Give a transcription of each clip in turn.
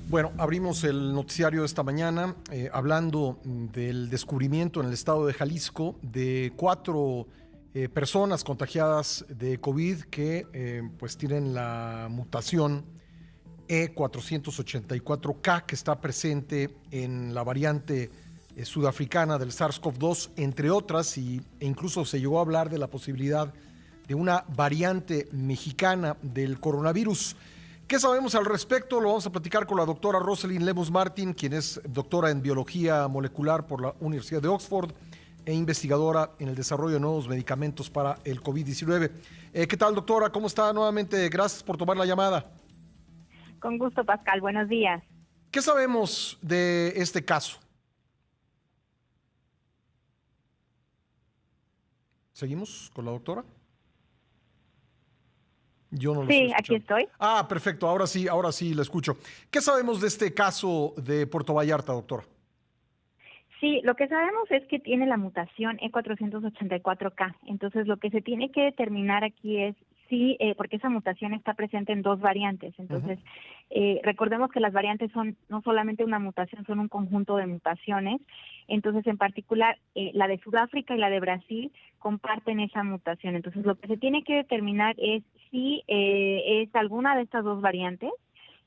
Bueno, abrimos el noticiario de esta mañana hablando del descubrimiento en el estado de Jalisco de 4 personas contagiadas de COVID que pues tienen la mutación E484K que está presente en la variante sudafricana del SARS-CoV-2, entre otras, e incluso se llegó a hablar de la posibilidad de una variante mexicana del coronavirus. ¿Qué sabemos al respecto? Lo vamos a platicar con la doctora Rosalind Lemus Martin, quien es doctora en biología molecular por la Universidad de Oxford e investigadora en el desarrollo de nuevos medicamentos para el COVID-19. ¿Qué tal, doctora? ¿Cómo está? Nuevamente, gracias por tomar la llamada. Con gusto, Pascal. Buenos días. ¿Qué sabemos de este caso? ¿Seguimos con la doctora? Yo no lo estoy Sí, aquí escuchando. estoy. Ah, perfecto. Ahora sí la escucho. ¿Qué sabemos de este caso de Puerto Vallarta, doctora? Sí, lo que sabemos es que tiene la mutación E484K. Entonces, lo que se tiene que determinar aquí es si, porque esa mutación está presente en 2 variantes. Entonces, recordemos que las variantes son no solamente una mutación, son un conjunto de mutaciones. Entonces, en particular, la de Sudáfrica y la de Brasil comparten esa mutación. Entonces, lo que se tiene que determinar es si es alguna de estas 2 variantes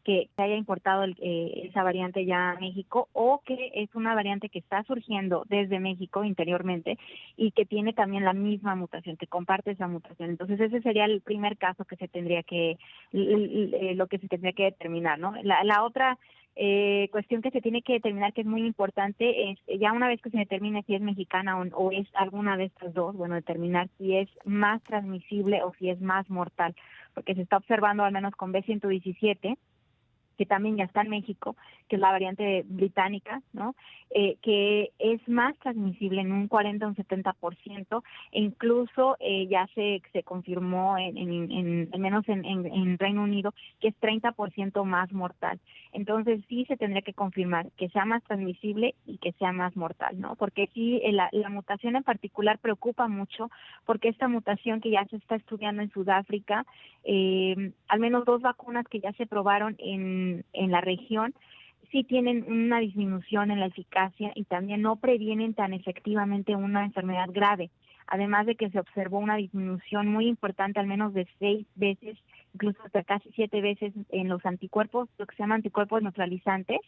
que haya importado esa variante ya a México, o que es una variante que está surgiendo desde México interiormente y que tiene también la misma mutación, que comparte esa mutación. Entonces ese sería el primer caso que se tendría que, lo que se tendría que determinar, ¿no? La otra cuestión que se tiene que determinar, que es muy importante, es ya una vez que se determine si es mexicana o es alguna de estas 2, bueno, determinar si es más transmisible o si es más mortal, porque se está observando al menos con B117, que también ya está en México, que es la variante británica, ¿no? Que es más transmisible en un 40 o un 70%, e incluso ya se confirmó al menos en Reino Unido, que es 30% más mortal. Entonces sí se tendría que confirmar que sea más transmisible y que sea más mortal, ¿no? Porque sí, la mutación en particular preocupa mucho, porque esta mutación que ya se está estudiando en Sudáfrica, al menos 2 vacunas que ya se probaron en la región, sí tienen una disminución en la eficacia y también no previenen tan efectivamente una enfermedad grave. Además de que se observó una disminución muy importante, al menos de 6 veces, incluso hasta casi 7 veces en los anticuerpos, lo que se llama anticuerpos neutralizantes,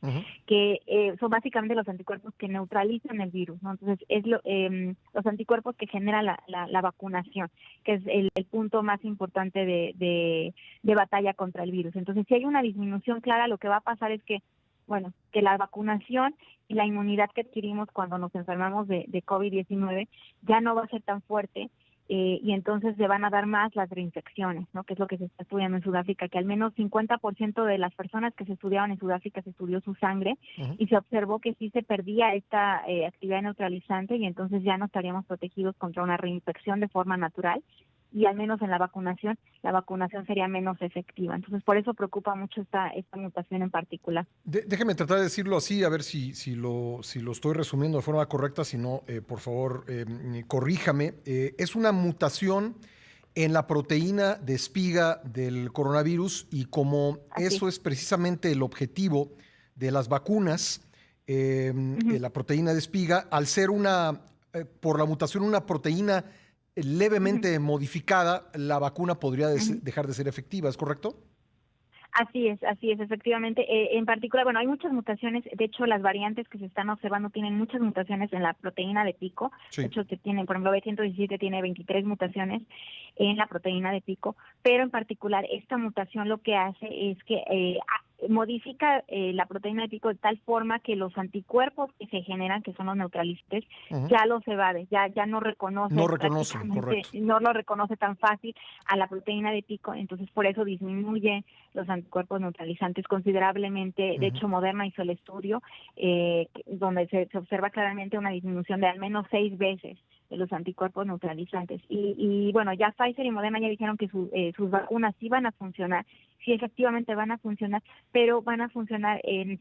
que son básicamente los anticuerpos que neutralizan el virus, ¿no? Entonces, es los anticuerpos que genera la vacunación, que es el punto más importante de batalla contra el virus. Entonces, si hay una disminución clara, lo que va a pasar es que, bueno, que la vacunación y la inmunidad que adquirimos cuando nos enfermamos de COVID-19 ya no va a ser tan fuerte, y entonces se van a dar más las reinfecciones, ¿no? Que es lo que se está estudiando en Sudáfrica, que al menos 50% de las personas que se estudiaban en Sudáfrica se estudió su sangre y se observó que sí se perdía esta actividad neutralizante, y entonces ya no estaríamos protegidos contra una reinfección de forma natural, y al menos en la vacunación sería menos efectiva. Entonces, por eso preocupa mucho esta mutación en particular. Déjeme tratar de decirlo así, a ver si lo estoy resumiendo de forma correcta. Si no, por favor, corríjame. Es una mutación en la proteína de espiga del coronavirus, y como Así. eso es precisamente el objetivo de las vacunas, la proteína de espiga, al ser por la mutación, una proteína levemente modificada, la vacuna podría dejar de ser efectiva, ¿es correcto? Así es, efectivamente. En particular, bueno, hay muchas mutaciones. De hecho, las variantes que se están observando tienen muchas mutaciones en la proteína de pico. Sí. De hecho, que tienen, por ejemplo, B117 tiene 23 mutaciones en la proteína de pico, pero en particular esta mutación lo que hace es que modifica la proteína de pico de tal forma que los anticuerpos que se generan, que son los neutralizantes, ya los evade, ya no reconoce No reconocen, prácticamente, correcto. no lo reconoce tan fácil a la proteína de pico. Entonces por eso disminuye los anticuerpos neutralizantes considerablemente. De hecho, Moderna hizo el estudio donde se observa claramente una disminución de al menos 6 veces los anticuerpos neutralizantes. Y bueno, ya Pfizer y Moderna ya dijeron que sus vacunas sí van a funcionar, sí efectivamente van a funcionar, pero van a funcionar en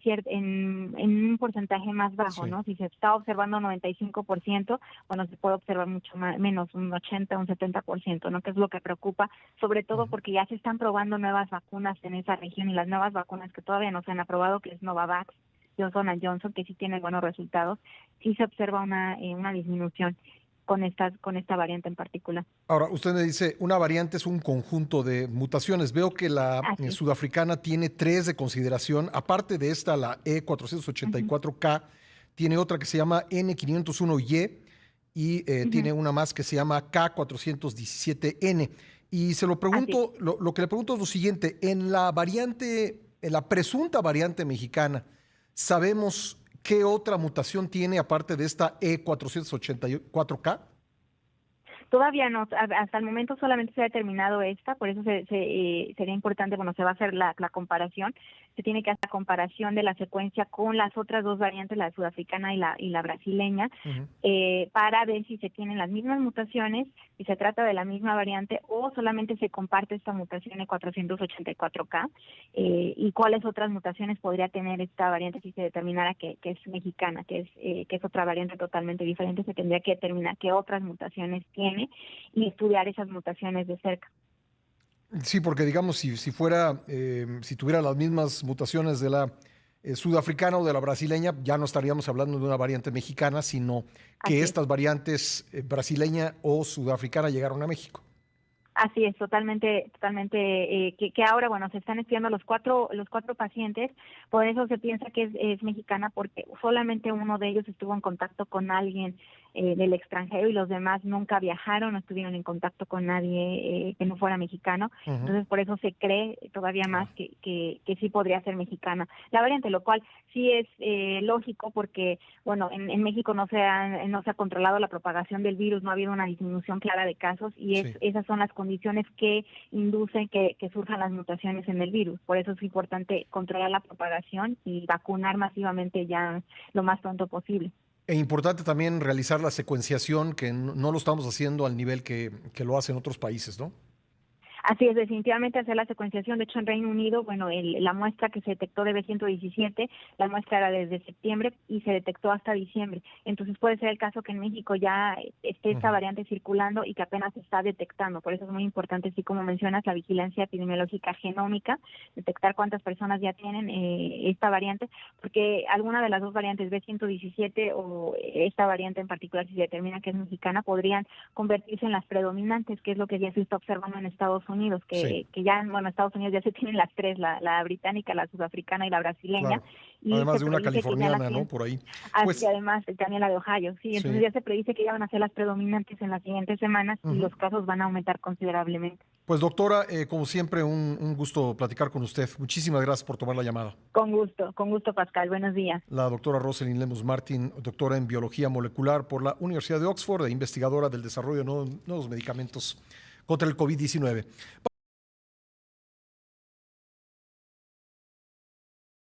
un porcentaje más bajo, Sí. ¿no? Si se está observando 95%, bueno, se puede observar mucho menos, un 80, un 70%, ¿no? Que es lo que preocupa, sobre todo porque ya se están probando nuevas vacunas en esa región, y las nuevas vacunas que todavía no se han aprobado, que es Novavax, Johnson & Johnson, que sí tienen buenos resultados, sí se observa una disminución con esta variante en particular. Ahora, usted me dice, una variante es un conjunto de mutaciones. Veo que la Así. sudafricana tiene 3 de consideración. Aparte de esta, la Ujú, E484K, tiene otra que se llama N501Y y ujú, tiene una más que se llama K417N. Y se lo así. pregunto, lo que le pregunto es lo siguiente, en la presunta variante mexicana, ¿sabemos qué otra mutación tiene aparte de esta E484K? Todavía no, hasta el momento solamente se ha determinado esta, por eso sería importante, bueno, se va a hacer la comparación, se tiene que hacer la comparación de la secuencia con las otras dos variantes, la sudafricana y la brasileña, Ujú. para ver si se tienen las mismas mutaciones, si se trata de la misma variante o solamente se comparte esta mutación E484K, y cuáles otras mutaciones podría tener esta variante si se determinara que es mexicana, que es otra variante totalmente diferente. Se tendría que determinar qué otras mutaciones tiene y estudiar esas mutaciones de cerca. Sí, porque digamos, si tuviera las mismas mutaciones de la sudafricana o de la brasileña, ya no estaríamos hablando de una variante mexicana, sino que Así es. estas variantes brasileña o sudafricana llegaron a México. Así es, totalmente, que ahora, bueno, se están estudiando los cuatro pacientes, por eso se piensa que es mexicana, porque solamente uno de ellos estuvo en contacto con alguien del extranjero, y los demás nunca viajaron, no estuvieron en contacto con nadie que no fuera mexicano. Ujú. Entonces por eso se cree todavía más Ah, que sí podría ser mexicana la variante, lo cual sí es lógico, porque bueno, en México no se ha controlado la propagación del virus, no ha habido una disminución clara de casos, y sí. esas son las condiciones que inducen que surjan las mutaciones en el virus. Por eso es importante controlar la propagación y vacunar masivamente ya lo más pronto posible. E importante también realizar la secuenciación, que no lo estamos haciendo al nivel que lo hacen otros países, ¿no? Así es, definitivamente hacer la secuenciación. De hecho, en Reino Unido, bueno, la muestra que se detectó de B117, la muestra era desde septiembre y se detectó hasta diciembre. Entonces puede ser el caso que en México ya esté esta Ujú. variante circulando y que apenas se está detectando. Por eso es muy importante, así como mencionas, la vigilancia epidemiológica genómica, detectar cuántas personas ya tienen esta variante, porque alguna de las dos variantes, B117 o esta variante en particular, si se determina que es mexicana, podrían convertirse en las predominantes, que es lo que ya se está observando en Estados Unidos, Sí, que ya, bueno, Estados Unidos ya se tienen las tres, la británica, la sudafricana y la brasileña, claro. y Además se de una predice que ya las californiana, ¿no? tienen, Por ahí. así Pues además también la de Ohio, sí, entonces sí. ya se predice que ya van a ser las predominantes en las siguientes semanas y Ujú. los casos van a aumentar considerablemente. Pues doctora, como siempre, un gusto platicar con usted. Muchísimas gracias por tomar la llamada. Con gusto Pascal, buenos días. La doctora Rosalind Lemus Martin, doctora en biología molecular por la Universidad de Oxford e investigadora del desarrollo de nuevos medicamentos contra el COVID-19.